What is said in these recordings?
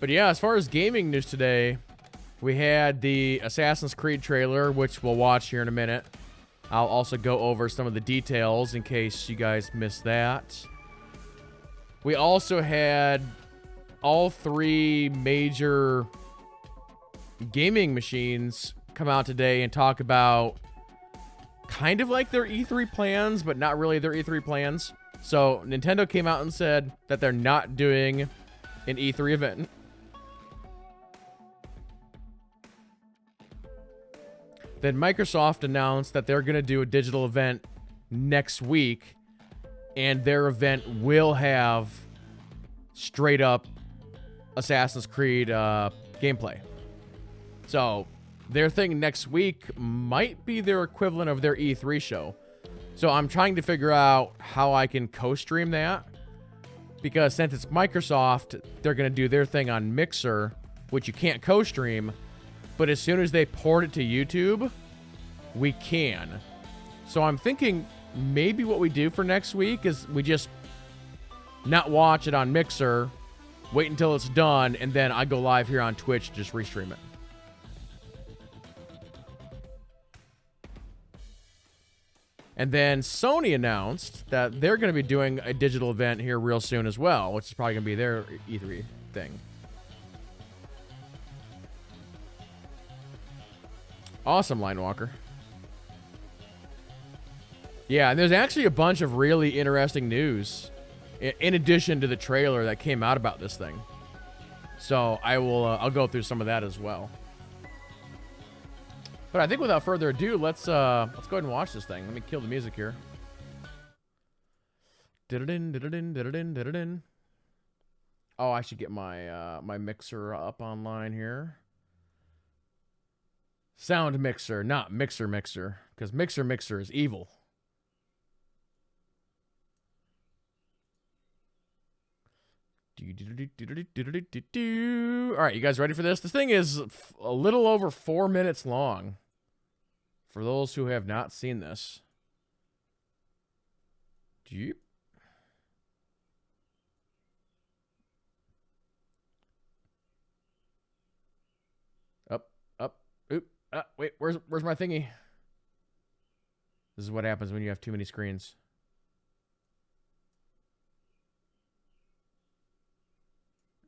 But yeah, as far as gaming news today, we had the Assassin's Creed trailer, which we'll watch here in a minute. I'll also go over some of the details in case you guys missed that. We also had all 3 major gaming machines come out today and talk about kind of like their E3 plans, but not really their E3 plans. So Nintendo came out and said that they're not doing an E3 event. Then Microsoft announced that they're going to do a digital event next week, and their event will have straight up Assassin's Creed gameplay. So their thing next week might be their equivalent of their E3 show. So I'm trying to figure out how I can co-stream that, because since it's Microsoft, they're going to do their thing on Mixer, which you can't co-stream. But as soon as they port it to YouTube, we can. So I'm thinking maybe what we do for next week is we just not watch it on Mixer, wait until it's done, and then I go live here on Twitch to just restream it. And then Sony announced that they're going to be doing a digital event here real soon as well, which is probably going to be their E3 thing. Awesome, Linewalker. Yeah, and there's actually a bunch of really interesting news in addition to the trailer that came out about this thing. So I'll go through some of that as well. But I think without further ado, let's go ahead and watch this thing. Let me kill the music here. Oh, I should get my my mixer up online here. Sound mixer, not mixer, because mixer is evil. All right, you guys ready for this? This thing is a little over 4 minutes long. For those who have not seen this. Jeep. Up. Oop. Wait, where's my thingy? This is what happens when you have too many screens.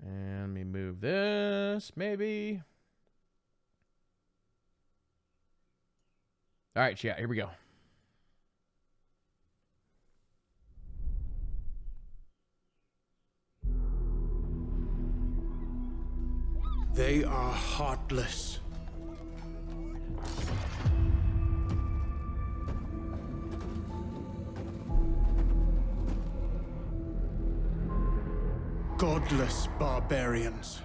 And let me move this, maybe. All right, chat, here we go. They are heartless. Godless barbarians.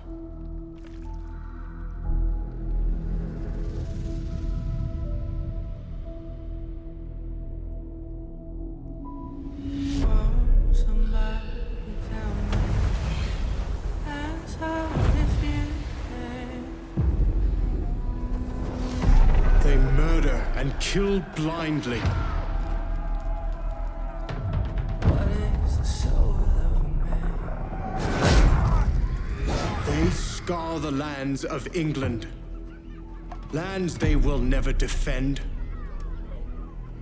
They murder and kill blindly. They scar the lands of England. Lands they will never defend,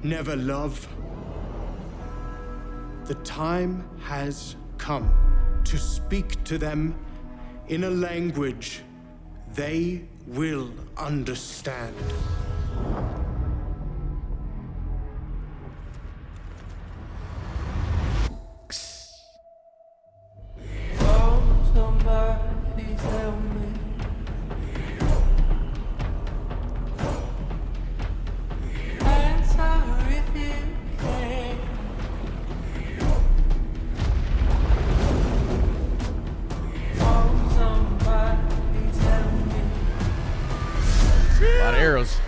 never love. The time has come to speak to them in a language they will understand. A lot of arrows.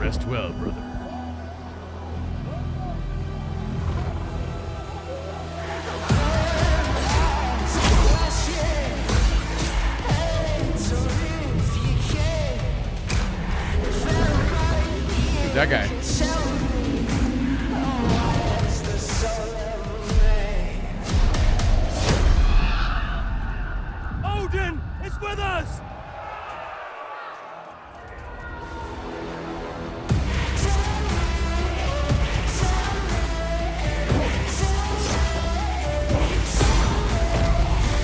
Rest well, brother. Who's that guy? Odin is with us!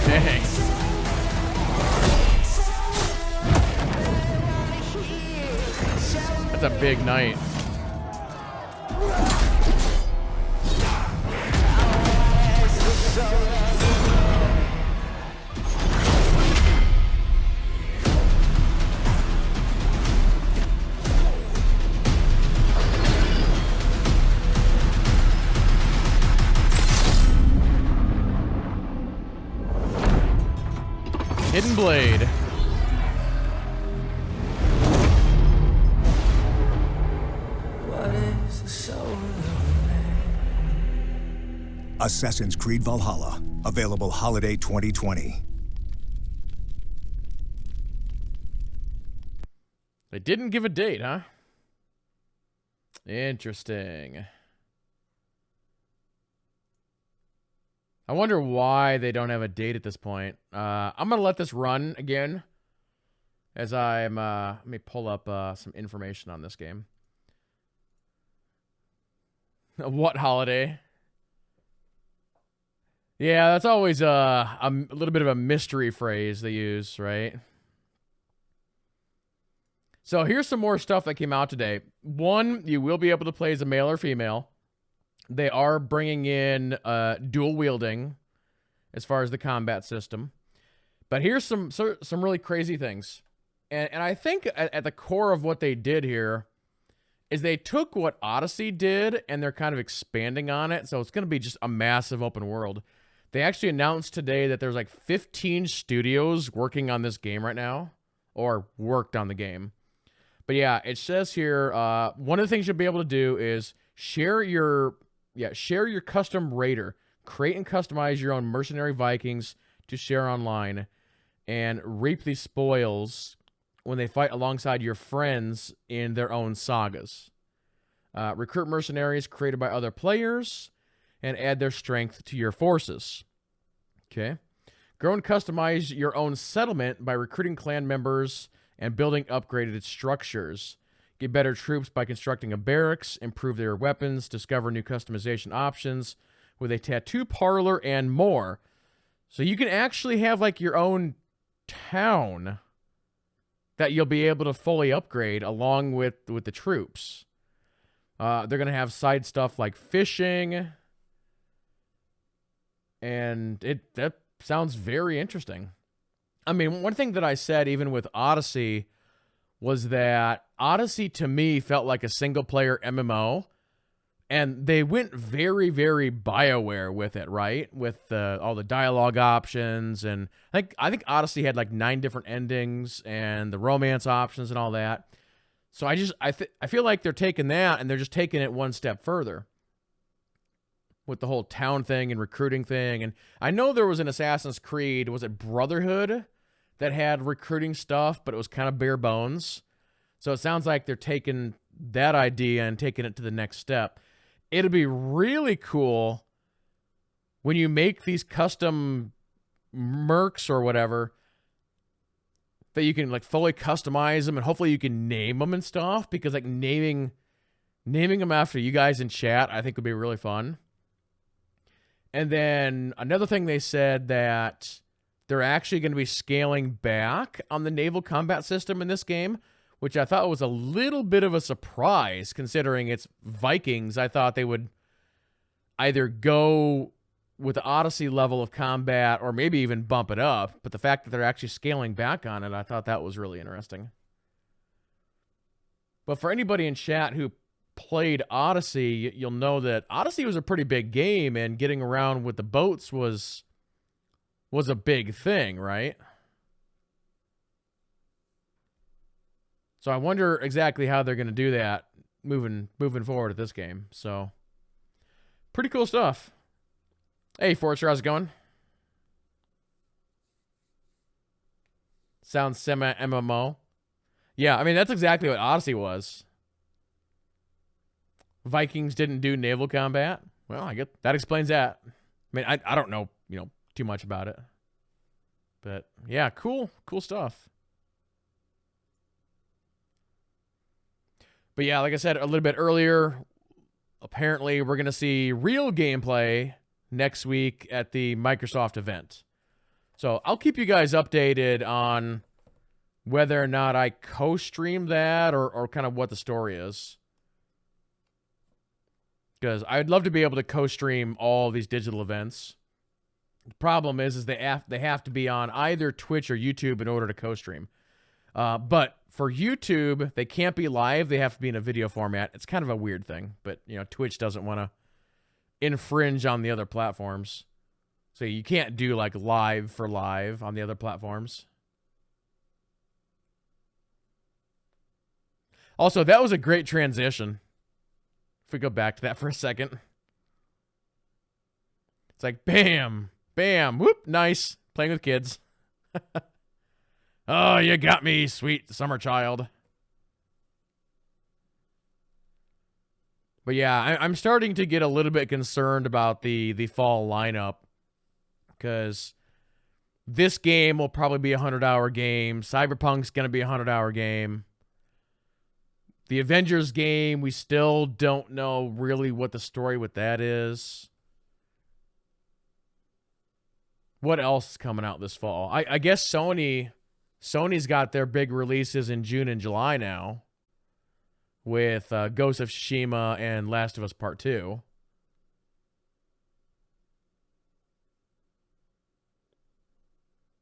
Dang. That's a big night. Hidden Blade. What is the soul of man? Assassin's Creed Valhalla, available holiday 2020. They didn't give a date, huh? Interesting. I wonder why they don't have a date at this point. I'm going to let this run again as I'm, let me pull up some information on this game. What holiday? Yeah, that's always a little bit of a mystery phrase they use, right? So here's some more stuff that came out today. One, you will be able to play as a male or female. They are bringing in dual wielding as far as the combat system. But here's some really crazy things. And I think at the core of what they did here is they took what Odyssey did and they're kind of expanding on it. So it's going to be just a massive open world. They actually announced today that there's like 15 studios working on this game right now, or worked on the game. But yeah, it says here, one of the things you'll be able to do is share your custom raider. Create and customize your own mercenary Vikings to share online and reap the spoils when they fight alongside your friends in their own sagas. Recruit mercenaries created by other players and add their strength to your forces. Okay. Grow and customize your own settlement by recruiting clan members and building upgraded structures. Get better troops by constructing a barracks, improve their weapons, discover new customization options with a tattoo parlor and more. So you can actually have like your own town that you'll be able to fully upgrade along with the troops. They're going to have side stuff like fishing. And that sounds very interesting. I mean, one thing that I said even with Odyssey was that Odyssey to me felt like a single-player MMO, and they went very, very BioWare with it, right? With all the dialogue options, and I think Odyssey had like 9 different endings and the romance options and all that. So I feel like they're taking that and they're just taking it one step further with the whole town thing and recruiting thing. And I know there was an Assassin's Creed, was it Brotherhood, that had recruiting stuff, but it was kind of bare bones. So it sounds like they're taking that idea and taking it to the next step. It'll be really cool when you make these custom mercs or whatever that you can like fully customize them, and hopefully you can name them and stuff, because like naming them after you guys in chat I think would be really fun. And then another thing, they said that they're actually going to be scaling back on the naval combat system in this game, which I thought was a little bit of a surprise considering it's Vikings. I thought they would either go with the Odyssey level of combat or maybe even bump it up. But the fact that they're actually scaling back on it, I thought that was really interesting. But for anybody in chat who played Odyssey, you'll know that Odyssey was a pretty big game, and getting around with the boats was a big thing, right? So I wonder exactly how they're going to do that moving forward with this game. So pretty cool stuff. Hey, Fortzer, how's it going? Sounds semi-MMO. Yeah, I mean, that's exactly what Odyssey was. Vikings didn't do naval combat. Well, I get that explains that. I mean, I don't know, too much about it. But yeah, cool stuff. But yeah, like I said a little bit earlier, apparently we're going to see real gameplay next week at the Microsoft event. So I'll keep you guys updated on whether or not I co-stream that or kind of what the story is. Because I'd love to be able to co-stream all these digital events. The problem is they have to be on either Twitch or YouTube in order to co-stream. But for YouTube, they can't be live. They have to be in a video format. It's kind of a weird thing. But, Twitch doesn't want to infringe on the other platforms. So you can't do, like, live for live on the other platforms. Also, that was a great transition. If we go back to that for a second. It's like, bam, bam, whoop, nice. Playing with kids. Oh, you got me, sweet summer child. But yeah, I'm starting to get a little bit concerned about the fall lineup. Because this game will probably be a 100-hour game. Cyberpunk's going to be a 100-hour game. The Avengers game, we still don't know really what the story with that is. What else is coming out this fall? I guess Sony's got their big releases in June and July now with Ghost of Tsushima and Last of Us Part 2.